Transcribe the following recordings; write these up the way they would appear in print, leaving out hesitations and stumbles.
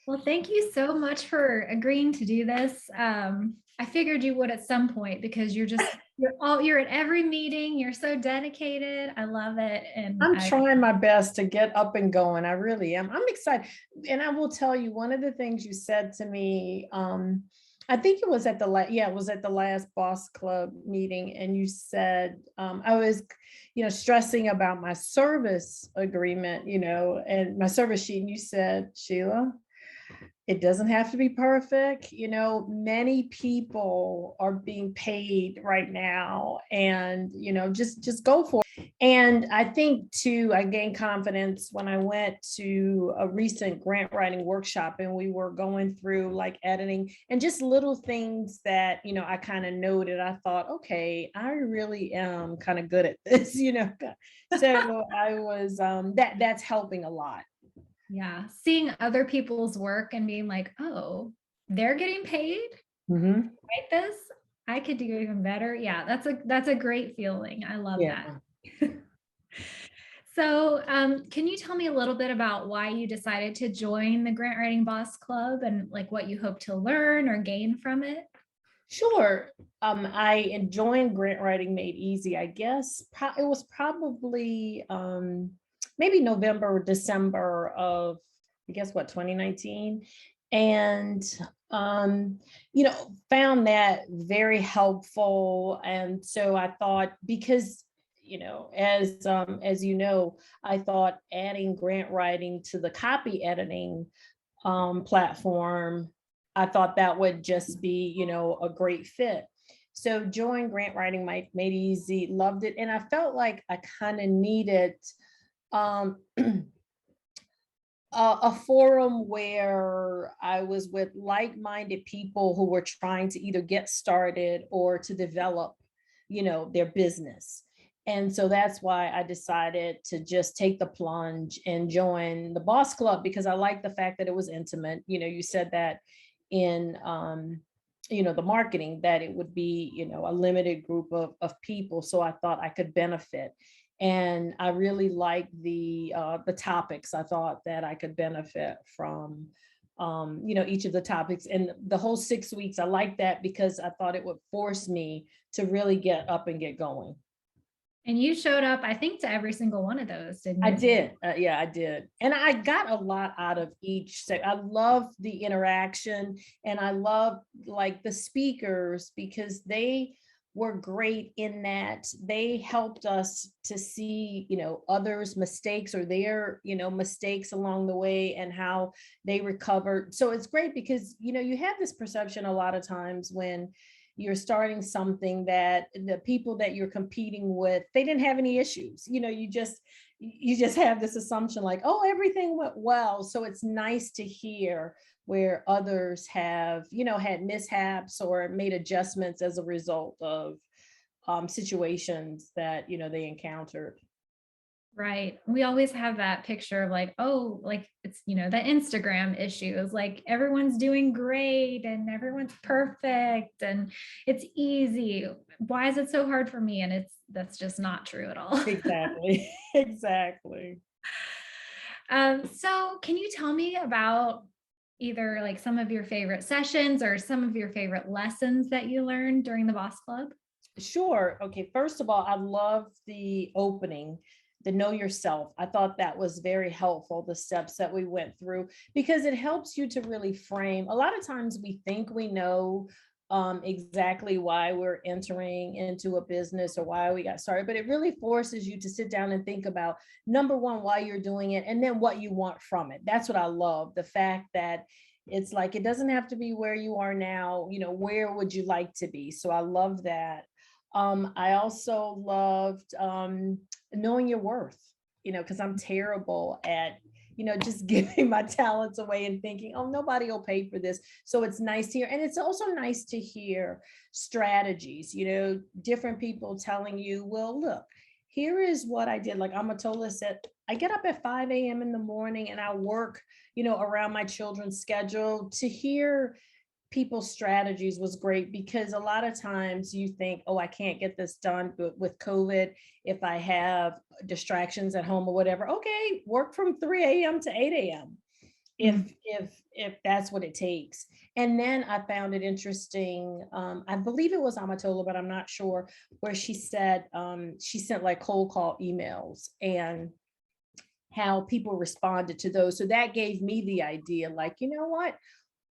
Well, thank you so much for agreeing to do this. I figured you would at some point because you're at every meeting. You're so dedicated. I love it. And I'm trying my best to get up and going. I really am. I'm excited. And I will tell you, one of the things you said to me, I think it was at it was at the last Boss Club meeting. And you said, I was, stressing about my service agreement, and my service sheet. And you said, Sheila, it doesn't have to be perfect. Many people are being paid right now, and, just go for it. And I think too, I gained confidence when I went to a recent grant writing workshop, and we were going through like editing and just little things that, I kind of noted. I thought, okay, I really am kind of good at this, So I was, that's helping a lot. yeah, seeing other people's work and being like, oh, they're getting paid, Mhm. write this. I could do even better. Yeah, that's a great feeling. I love that. Yeah. So, can you tell me a little bit about why you decided to join the Grant Writing Boss Club and like what you hope to learn or gain from it? Sure. I enjoyed Grant Writing Made Easy. I guess it was probably maybe November or December of, I guess what, 2019. And found that very helpful. And so I thought, because as I thought adding grant writing to the copy editing platform, I thought that would just be, a great fit. So joined Grant Writing Made Easy, loved it. And I felt like I kind of needed um, a forum where I was with like-minded people who were trying to either get started or to develop, their business. And so that's why I decided to just take the plunge and join the Boss Club, because I like the fact that it was intimate. You said that in the marketing, that it would be, a limited group of people. So I thought I could benefit. And I really liked the topics. I thought that I could benefit from each of the topics, and the whole 6 weeks. I liked that because I thought it would force me to really get up and get going. And you showed up, I think, to every single one of those, didn't I you? did. Yeah, I did. And I got a lot out of each. So I love the interaction, and I love like the speakers, because they were great in that they helped us to see, others' mistakes or their, mistakes along the way and how they recovered. So it's great because, you have this perception a lot of times when you're starting something, that the people that you're competing with, they didn't have any issues. You just have this assumption like, oh, everything went well. So it's nice to hear where others have, had mishaps or made adjustments as a result of situations that, they encountered. Right. We always have that picture of like, oh, like it's, the Instagram issues, like everyone's doing great and everyone's perfect and it's easy. Why is it so hard for me? And that's just not true at all. Exactly. Exactly. So can you tell me about either like some of your favorite sessions or some of your favorite lessons that you learned during the Boss Club? Sure. Okay. First of all, I love the opening, the know yourself. I thought that was very helpful, the steps that we went through, because it helps you to really frame. A lot of times we think we know exactly why we're entering into a business or why we got started, but it really forces you to sit down and think about, number one, why you're doing it, and then what you want from it. That's what I love. The fact that it's like, it doesn't have to be where you are now, where would you like to be? So I love that. I also loved knowing your worth, because I'm terrible at, just giving my talents away and thinking, oh, nobody will pay for this. So it's nice to hear. And it's also nice to hear strategies, different people telling you, well, look, here is what I did. Like Amatola said, I get up at 5 a.m. in the morning and I work, around my children's schedule. To hear people's strategies was great, because a lot of times you think, oh, I can't get this done with COVID if I have distractions at home or whatever. Okay, work from 3 a.m. to 8 a.m. Mm. If if that's what it takes. And then I found it interesting. I believe it was Amatola, but I'm not sure, where she said she sent like cold call emails and how people responded to those. So that gave me the idea, like, you know what?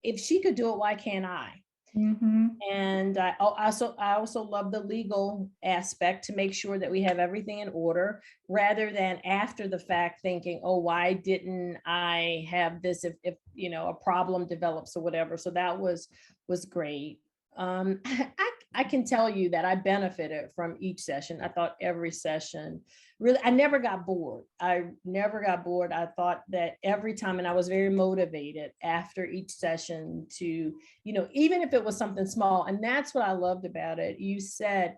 If she could do it, why can't I? Mhm. And I also love the legal aspect to make sure that we have everything in order rather than after the fact thinking, oh, why didn't I have this if a problem develops or whatever. So that was great. I can tell you that I benefited from each session. I thought every session really, I never got bored. I never got bored. I thought that every time, and I was very motivated after each session to, even if it was something small. And that's what I loved about it. You said,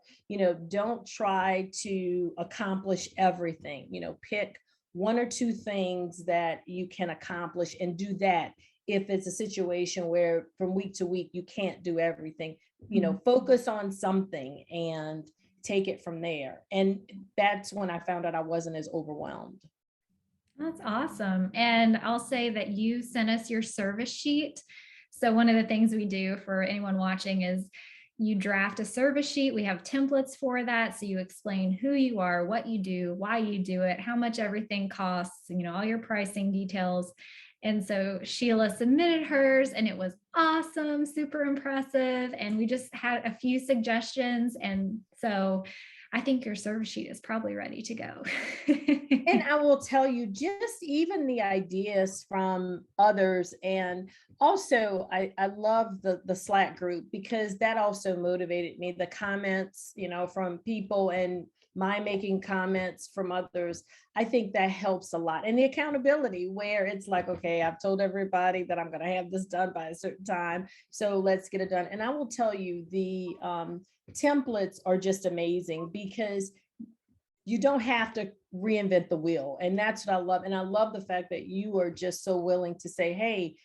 don't try to accomplish everything, pick one or two things that you can accomplish and do that. If it's a situation where from week to week you can't do everything, Mhm. focus on something and take it from there. And that's when I found out I wasn't as overwhelmed. That's awesome. And I'll say that you sent us your service sheet. So one of the things we do for anyone watching is you draft a service sheet. We have templates for that. So you explain who you are, what you do, why you do it, how much everything costs, all your pricing details. And so Sheila submitted hers and it was awesome, super impressive. And we just had a few suggestions. And so I think your service sheet is probably ready to go. And I will tell you, just even the ideas from others. And also, I love the Slack group because that also motivated me. The comments, from people and my making comments from others, I think that helps a lot. And the accountability where it's like, okay, I've told everybody that I'm going to have this done by a certain time. So let's get it done. And I will tell you, the templates are just amazing because you don't have to reinvent the wheel. And that's what I love. And I love the fact that you are just so willing to say, hey,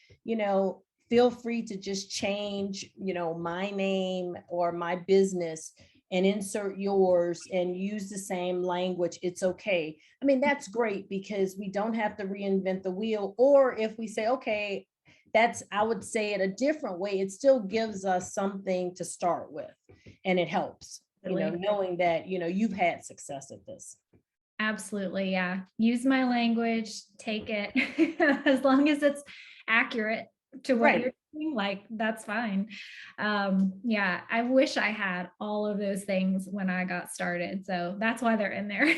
feel free to just change, my name or my business and insert yours and use the same language. It's okay. I mean, that's great because we don't have to reinvent the wheel. Or if we say, okay, I would say it a different way, it still gives us something to start with and it helps, knowing that, you've had success at this. Absolutely. Yeah. Use my language, take it as long as it's accurate to what Right. you're doing, like that's fine. Yeah, I wish I had all of those things when I got started. So that's why they're in there.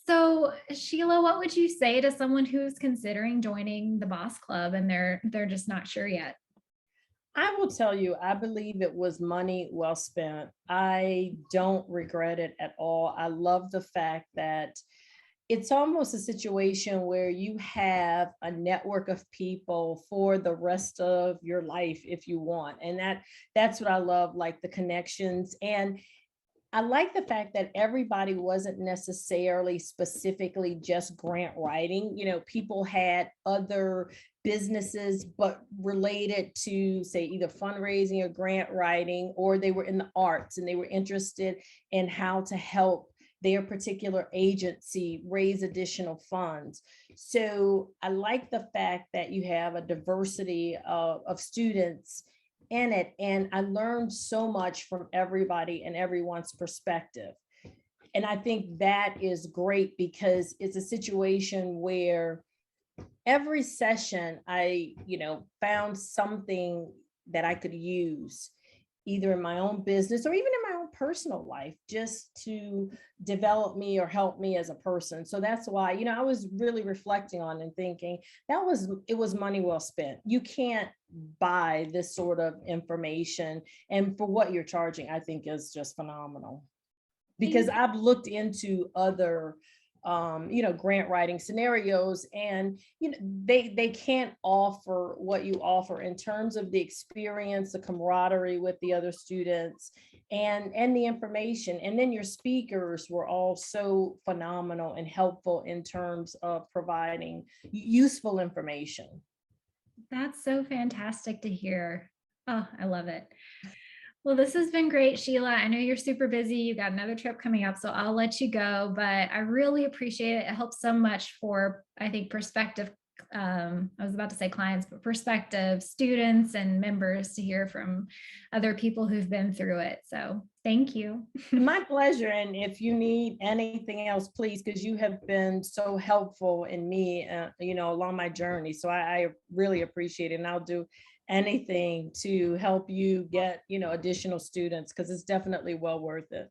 So Sheila, what would you say to someone who's considering joining the Boss Club and they're just not sure yet? I will tell you, I believe it was money well spent. I don't regret it at all. I love the fact that it's almost a situation where you have a network of people for the rest of your life if you want. And that's what I love, like the connections. And I like the fact that everybody wasn't necessarily specifically just grant writing. People had other businesses, but related to, say, either fundraising or grant writing, or they were in the arts and they were interested in how to help their particular agency raise additional funds. So I like the fact that you have a diversity of students in it. And I learned so much from everybody and everyone's perspective. And I think that is great because it's a situation where every session I, found something that I could use either in my own business or even in my own personal life just to develop me or help me as a person. So that's why, I was really reflecting on and thinking it was money well spent. You can't buy this sort of information. And for what you're charging, I think is just phenomenal because I've looked into other grant writing scenarios and they can't offer what you offer in terms of the experience, the camaraderie with the other students and the information. And then your speakers were all so phenomenal and helpful in terms of providing useful information. That's so fantastic to hear. Oh, I love it. Well, this has been great, Sheila. I know you're super busy. You got another trip coming up, so I'll let you go, but I really appreciate it. It helps so much for, I think, prospective I was about to say clients, but prospective students and members to hear from other people who've been through it. So thank you. My pleasure. And if you need anything else, please, because you have been so helpful in me, along my journey. So I really appreciate it. And I'll do anything to help you get, additional students, because it's definitely well worth it.